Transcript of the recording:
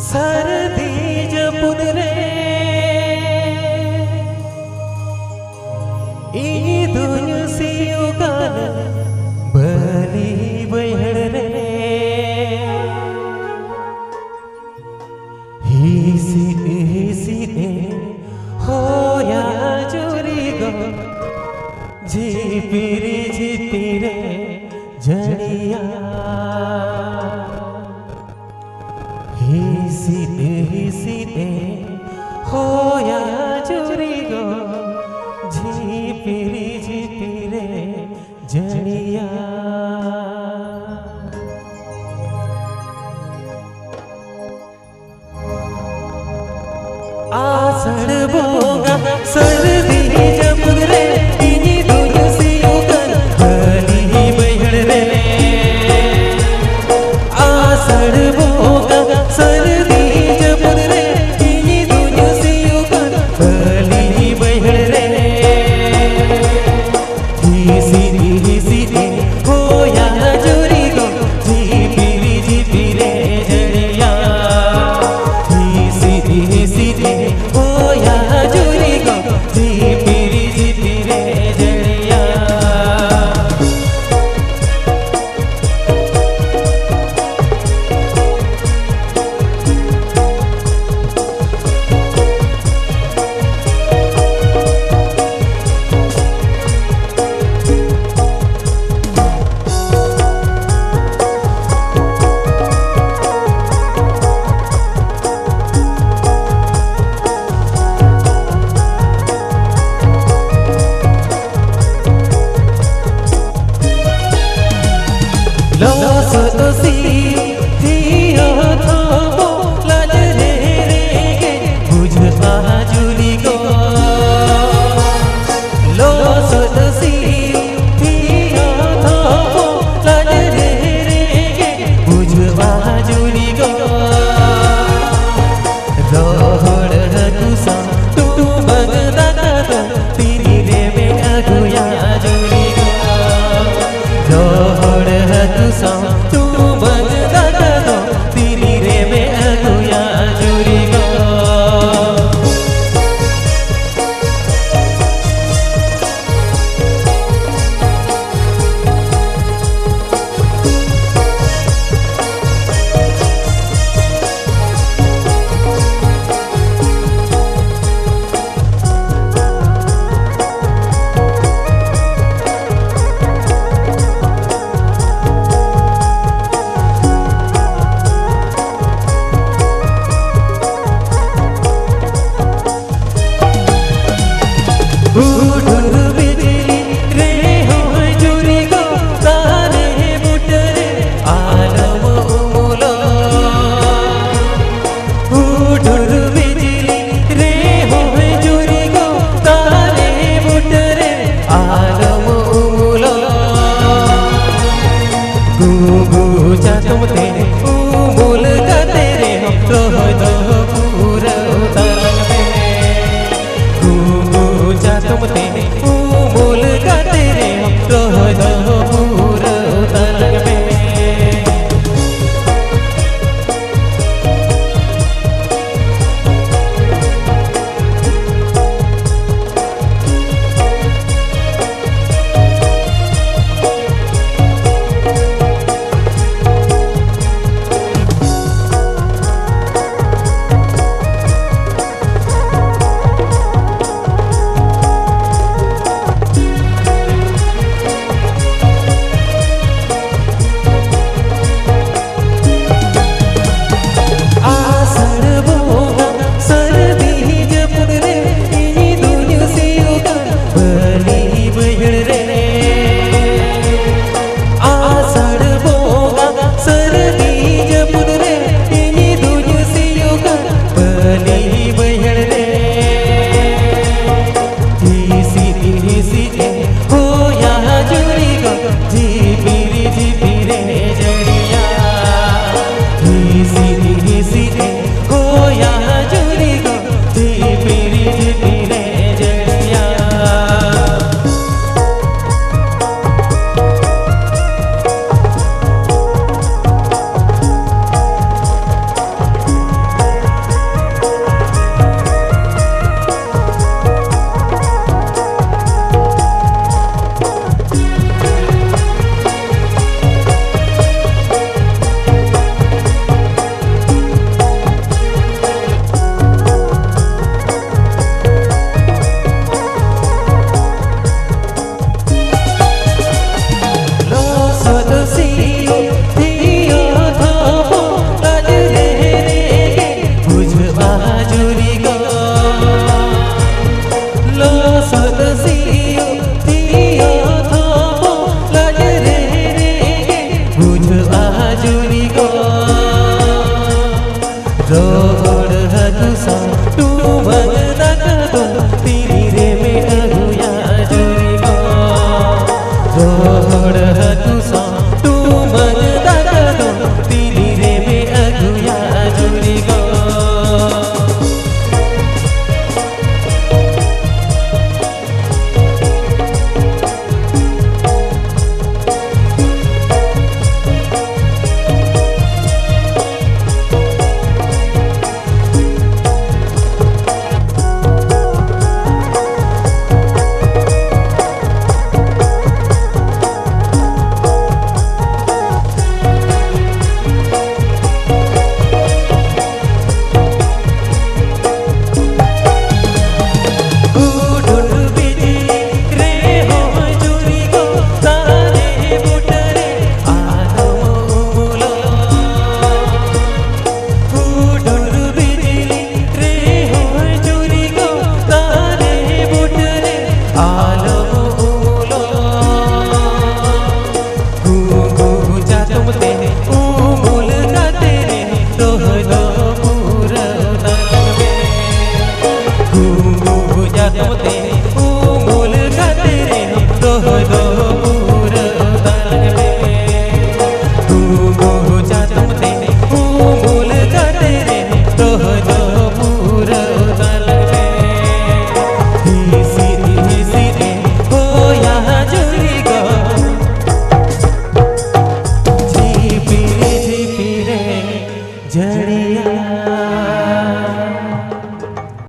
सरदी जपुन रे ई दुनिया सी उगान बली बहड़ रे ही सी ने होया चोरी गो झीपीरी झीपी रे जड़िया ही सीते होया चोरी गो झीपीरी रे जड़िया आषाढ़ बोगा सर्दी जपुन रे इनी दुनिया सी उगन बली बहड़ रे आषाढ़ बोगा सर्दी जपुन रे इनी दुनिया सी उगन बली बहड़ रे ही सीधे होया जोरी गो झीपी रे जड़िया ही सीधे होया जोरी गो झीपी रे जड़िया लोस दोसी थियो थो लाज रे गे बुझ आजुली गो लोस दोसी थियो थो लाज रे गे बुझ आजुली गो रोहड़ तुसा तू बगदा तो तेरी रे में अगुया जुली गो रोहड़ तुसा तू बगदा तो तेरी रे में अगुया जुली गो उठुर बिजली रे हो जोरी गो तारे बुटरे आलम उमुलो उठुर बिजली रे हो जोरी गो तारे बुटरे आलम उमुलो गुगु जा तुम ते उमुल का तेरे हम रोह दो पूरा उतार तुम ते बोल का तेरे रोह दो पूरा तलग में बली बहड़